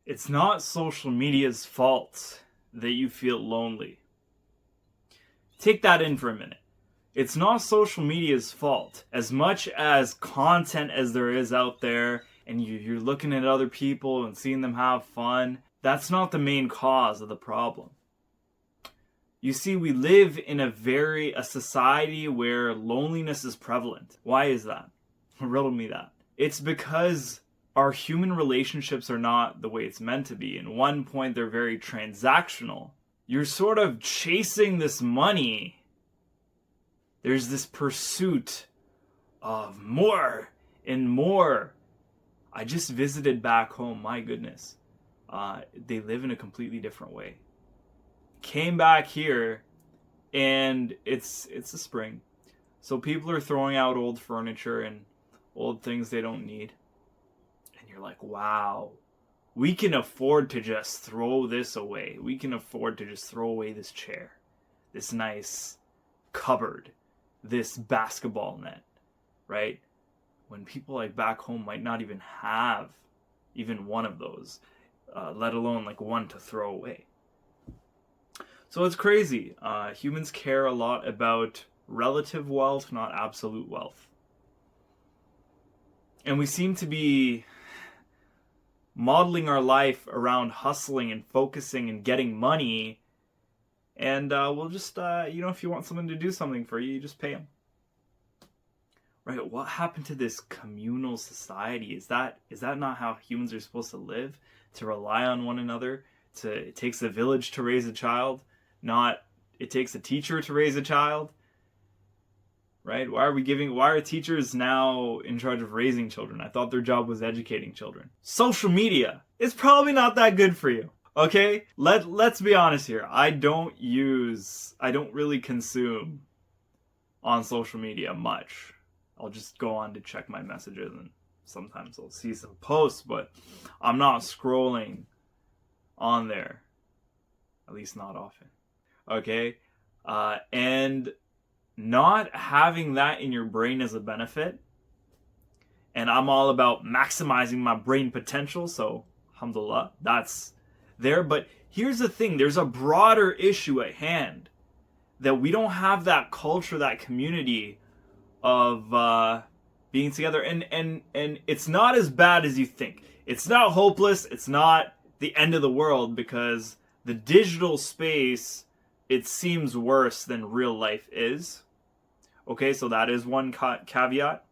It's not social media's fault that you feel lonely. Take that in for a minute. It's not social media's fault. As much as content as there is out there, and you're looking at other people and seeing them have fun, that's not the main cause of the problem. You see, we live in a society where loneliness is prevalent. Why is that? Riddle me that. It's because our human relationships are not the way it's meant to be. In one point, they're very transactional. You're sort of chasing this money. There's this pursuit of more and more. I just visited back home. My goodness. They live in a completely different way. Came back here, and it's a spring. So people are throwing out old furniture and old things they don't need. And you're like, wow, we can afford to just throw this away. We can afford to just throw away this chair, this nice cupboard, this basketball net, right? When people like back home might not even have even one of those, let alone like one to throw away. So it's crazy. Humans care a lot about relative wealth, not absolute wealth. And we seem to be modeling our life around hustling and focusing and getting money. And we'll just, if you want someone to do something for you, you just pay them. Right? What happened to this communal society? Is that not how humans are supposed to live? To rely on one another? It takes a village to raise a child? Not it takes a teacher to raise a child? Right? Why are teachers now in charge of raising children? I thought their job was educating children. Social media is probably not that good for you. Okay? Let's be honest here. I don't really consume on social media much. I'll just go on to check my messages, and sometimes I'll see some posts, but I'm not scrolling on there. At least not often. Okay? And not having that in your brain as a benefit, and I'm all about maximizing my brain potential, so alhamdulillah, that's there. But here's the thing, there's a broader issue at hand, that we don't have that culture, that community of being together, and it's not as bad as you think. It's not hopeless, it's not the end of the world, because the digital space, it seems worse than real life is. Okay, so that is one caveat.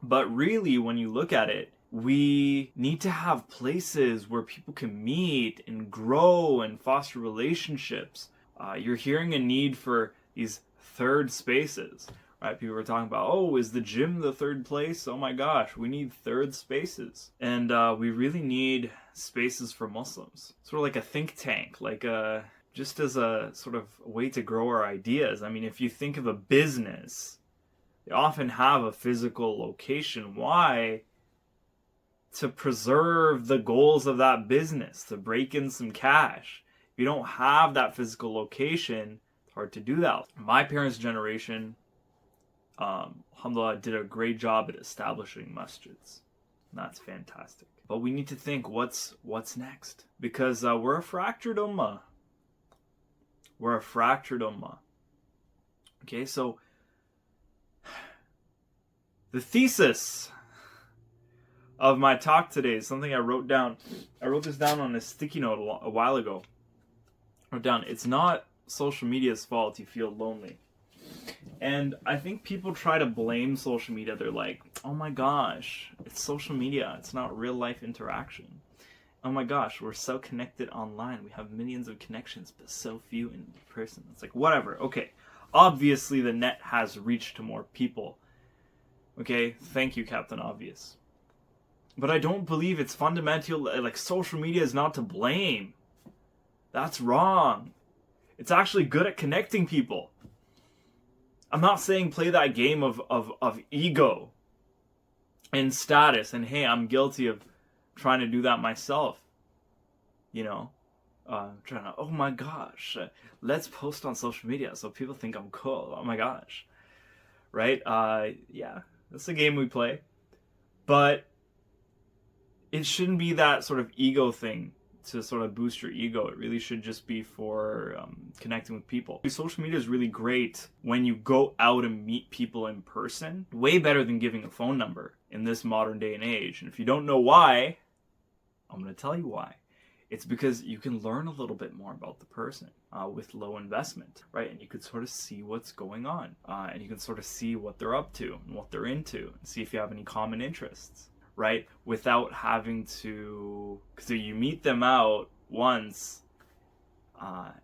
But really, when you look at it, we need to have places where people can meet and grow and foster relationships. You're hearing a need for these third spaces, right? People are talking about, oh, is the gym the third place? Oh my gosh, we need third spaces. And we really need spaces for Muslims. Sort of like a think tank, just as a sort of way to grow our ideas. I mean, if you think of a business, they often have a physical location. Why? To preserve the goals of that business, to break in some cash. If you don't have that physical location, it's hard to do that. My parents' generation, alhamdulillah, did a great job at establishing masjids. That's fantastic. But we need to think, what's next? Because we're a fractured ummah. We're a fractured ummah. Okay, so the thesis of my talk today is something I wrote down. I wrote this down on a sticky note a while ago. I wrote down, it's not social media's fault you feel lonely. And I think people try to blame social media. They're like, oh my gosh, it's social media. It's not real life interaction. Oh my gosh, we're so connected online. We have millions of connections, but so few in person. It's like, whatever. Okay, obviously the net has reached to more people. Okay, thank you, Captain Obvious. But I don't believe it's fundamental, like social media is not to blame. That's wrong. It's actually good at connecting people. I'm not saying play that game of ego and status, and hey, I'm guilty of trying to do that myself, trying to, oh my gosh, let's post on social media so people think I'm cool. Oh my gosh, right? Yeah, that's the game we play. But it shouldn't be that sort of ego thing to sort of boost your ego. It really should just be for connecting with people. Social media is really great when you go out and meet people in person. Way better than giving a phone number in this modern day and age. And if you don't know why, I'm going to tell you why. It's because you can learn a little bit more about the person with low investment, right? And you could sort of see what's going on. And you can sort of see what they're up to and what they're into, and see if you have any common interests, right? Without having to, because you meet them out once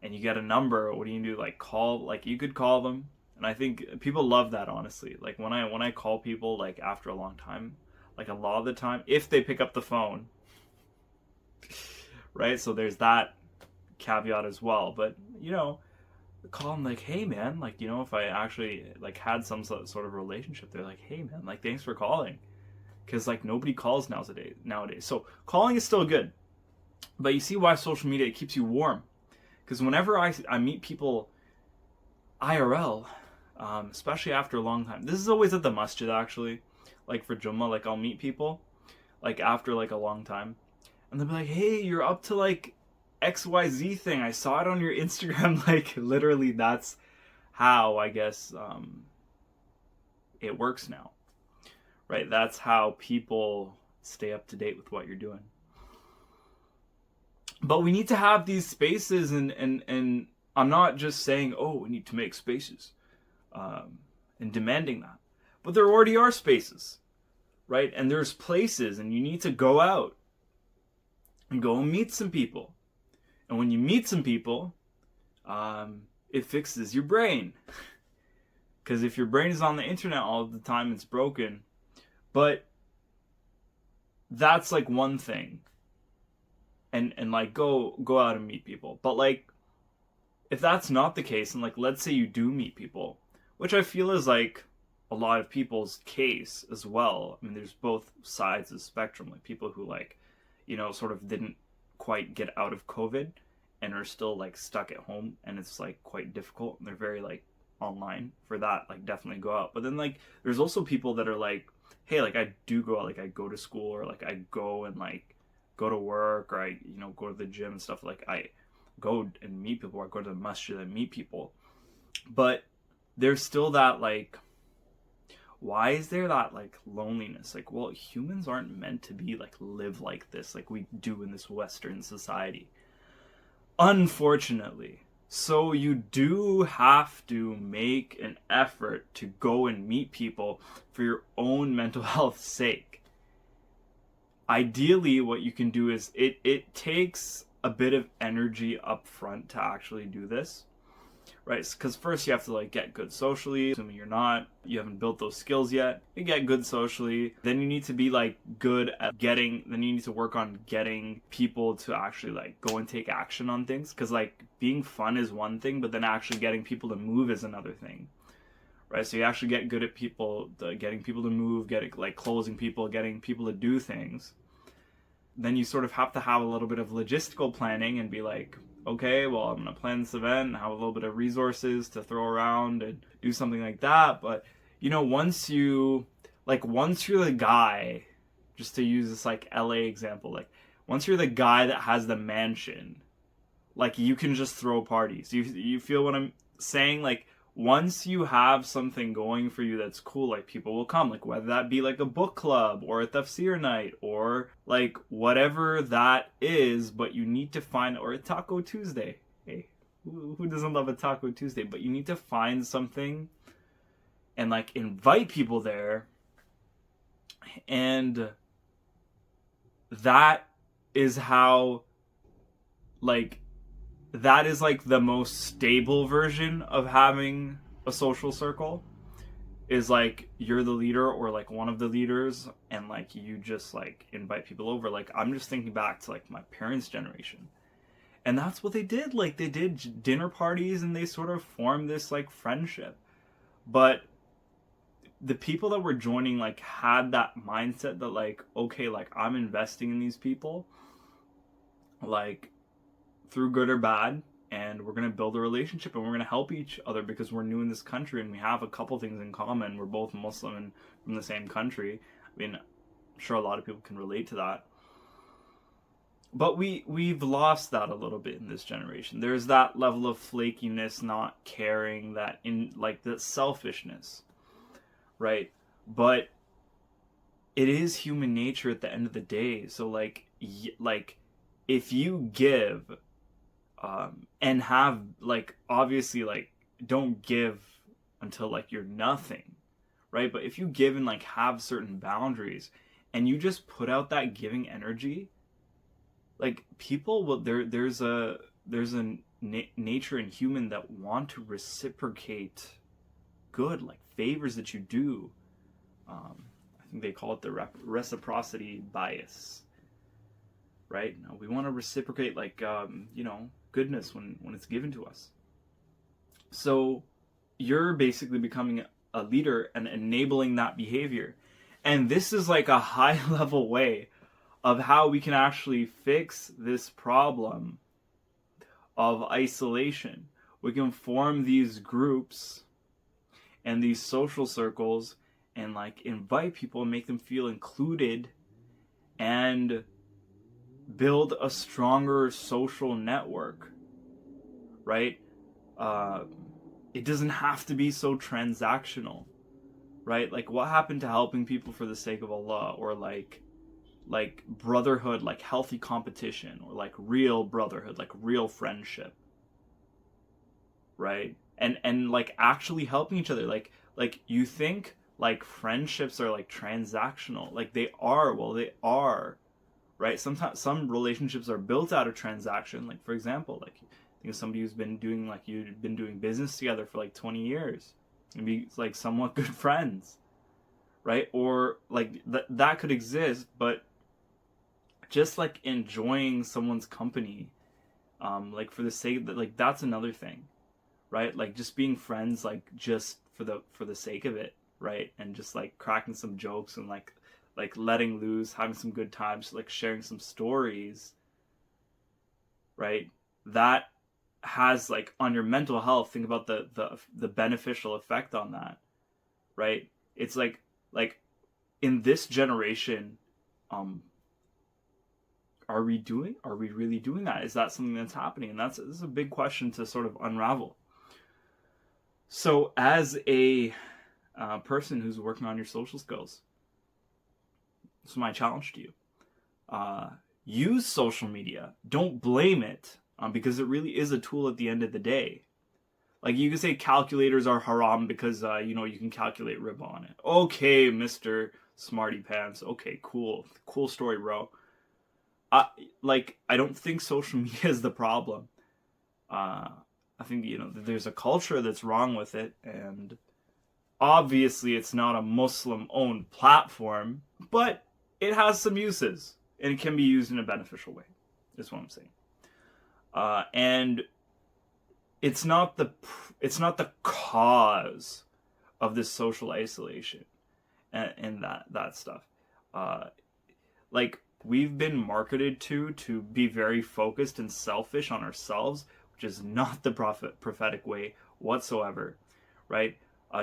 and you get a number, what do you do? Like call, like you could call them. And I think people love that, honestly. Like when I call people, like after a long time, like a lot of the time, if they pick up the phone, right? So there's that caveat as well. But, you know, call them like, hey man, like, you know, if I actually like had some sort of relationship, they're like, hey man, like, thanks for calling. Because like nobody calls nowadays. So calling is still good. But you see why social media, it keeps you warm. Because whenever I meet people IRL, especially after a long time, this is always at the masjid actually, like for Jummah, like I'll meet people like after like a long time, and they'll be like, hey, you're up to like XYZ thing, I saw it on your Instagram. Like literally that's how I guess it works now, right? That's how people stay up to date with what you're doing. But we need to have these spaces, and I'm not just saying, oh, we need to make spaces and demanding that, but there already are spaces, right? And there's places, and you need to go out and go and meet some people. And when you meet some people, it fixes your brain. Because if your brain is on the internet all the time, it's broken. But that's like one thing. And like go out and meet people. But like, if that's not the case, and like let's say you do meet people, which I feel is like a lot of people's case as well. I mean, there's both sides of the spectrum. Like people who like, you know, sort of didn't quite get out of COVID and are still like stuck at home, and it's like quite difficult, and they're very like online for that, like definitely go out. But then like there's also people that are like, hey, like I do go out, like I go to school, or like I go and like go to work, or I, you know, go to the gym and stuff. Like I go and meet people, or I go to the masjid and meet people. But there's still that like, why is there that like loneliness? Like, well, humans aren't meant to be like live like this, like we do in this Western society, unfortunately. So you do have to make an effort to go and meet people for your own mental health's sake. Ideally, what you can do is it takes a bit of energy up front to actually do this, right? Because first you have to like get good socially, assuming you haven't built those skills yet. You get good socially, then you need to be like good at then you need to work on getting people to actually like go and take action on things. Because like being fun is one thing, but then actually getting people to move is another thing, right? So you actually get good at getting people to move, getting like closing people, getting people to do things. Then you sort of have to have a little bit of logistical planning and be like, okay, well, I'm going to plan this event and have a little bit of resources to throw around and do something like that. But, you know, once you're the guy, just to use this like LA example, like once you're the guy that has the mansion, like you can just throw parties. You feel what I'm saying? Like once you have something going for you that's cool, like people will come, like whether that be like a book club or a tafsir night or like whatever that is, but you need to find, or a Taco Tuesday. Hey, who doesn't love a Taco Tuesday? But you need to find something and like invite people there. And that is how that is like the most stable version of having a social circle, is like you're the leader or like one of the leaders, and like you just like invite people over. Like I'm just thinking back to like my parents' generation, and that's what they did. Like they did dinner parties and they sort of formed this like friendship. But the people that were joining like had that mindset that like, okay, like I'm investing in these people, like through good or bad, and we're going to build a relationship and we're going to help each other because we're new in this country and we have a couple things in common. We're both Muslim and from the same country. I mean, I'm sure a lot of people can relate to that. but we've lost that a little bit in this generation. There's that level of flakiness, not caring, that in like that selfishness, right? But it is human nature at the end of the day. So like if you give and have like obviously like don't give until like you're nothing, right? But if you give and like have certain boundaries and you just put out that giving energy, like people will there's a nature in human that want to reciprocate good, like favors that you do. I think they call it the reciprocity bias, right? Now, we want to reciprocate like goodness when it's given to us. So you're basically becoming a leader and enabling that behavior. And this is like a high level way of how we can actually fix this problem of isolation. We can form these groups and these social circles and like invite people and make them feel included and build a stronger social network, right? It doesn't have to be so transactional, right? Like what happened to helping people for the sake of Allah, or like brotherhood, like healthy competition, or like real brotherhood, like real friendship, right? And like actually helping each other. Like you think like friendships are like transactional, like they are. Well, they are, right? Sometimes some relationships are built out of transaction. Like for example, like I think somebody who's been doing like you've been doing business together for like 20 years, maybe it's like somewhat good friends, right? Or like that could exist, but just like enjoying someone's company, like for the sake that, like that's another thing, right? Like just being friends, like just for the sake of it, right? And just like cracking some jokes and like letting loose, having some good times, like sharing some stories, right? That has like on your mental health. Think about the beneficial effect on that, right? It's like in this generation, are we really doing that? Is that something that's happening? And this is a big question to sort of unravel. So as a person who's working on your social skills, this is my challenge to you. Use social media. Don't blame it, because it really is a tool at the end of the day. Like you can say calculators are haram because you can calculate riba on it. Okay, Mr. Smarty Pants. Okay, cool story, bro. I don't think social media is the problem. I think there's a culture that's wrong with it, and obviously it's not a Muslim-owned platform, but it has some uses, and it can be used in a beneficial way. Is what I'm saying. And it's not the cause of this social isolation and that stuff. Like we've been marketed to be very focused and selfish on ourselves, which is not the prophetic way whatsoever, right?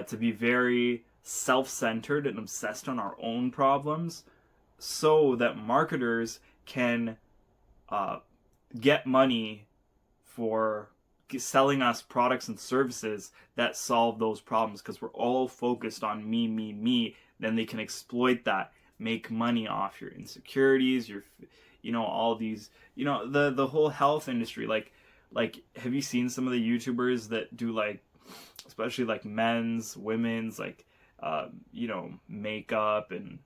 To be very self-centered and obsessed on our own problems, so that marketers can get money for selling us products and services that solve those problems, because we're all focused on me. Then they can exploit that, make money off your insecurities, your all these, the whole health industry. Like have you seen some of the YouTubers that do like, especially like men's, women's, like makeup and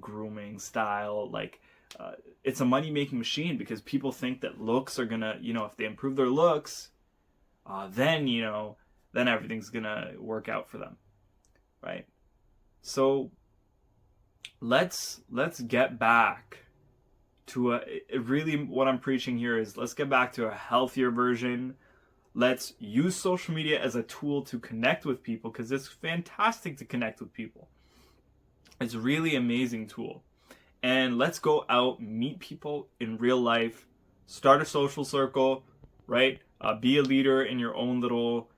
grooming style? Like it's a money making machine, because people think that looks are gonna, if they improve their looks, then everything's gonna work out for them, right? So let's get back to really what I'm preaching here is, let's get back to a healthier version. Let's use social media as a tool to connect with people, because it's fantastic to connect with people. It's a really amazing tool. And let's go out, meet people in real life, start a social circle, right? Be a leader in your own little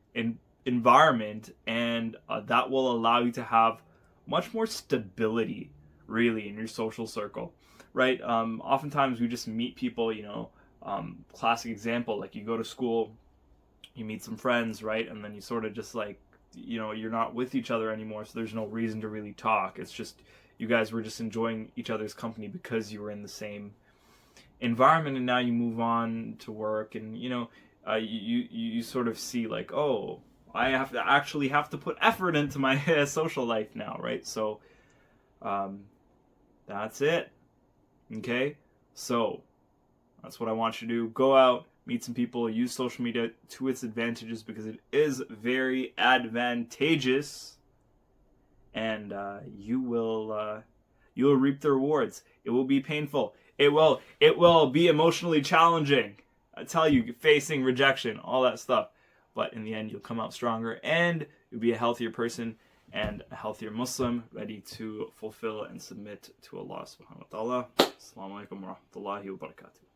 environment, and that will allow you to have much more stability, really, in your social circle. right? Oftentimes we just meet people, classic example, like you go to school, you meet some friends, right? And then you sort of just like, you're not with each other anymore, so there's no reason to really talk. It's just you guys were just enjoying each other's company because you were in the same environment, and now you move on to work, and you sort of see like, oh, I have to put effort into my social life now, right? So that's it. Okay, so that's what I want you to do. Go out, meet some people, use social media to its advantages, because it is very advantageous, and you will reap the rewards. It will be painful. It will be emotionally challenging. I tell you, facing rejection, all that stuff. But in the end, you'll come out stronger, and you'll be a healthier person and a healthier Muslim, ready to fulfill and submit to Allah subhanahu wa ta'ala. Assalamu alaikum wa rahmatullahi wa barakatuh.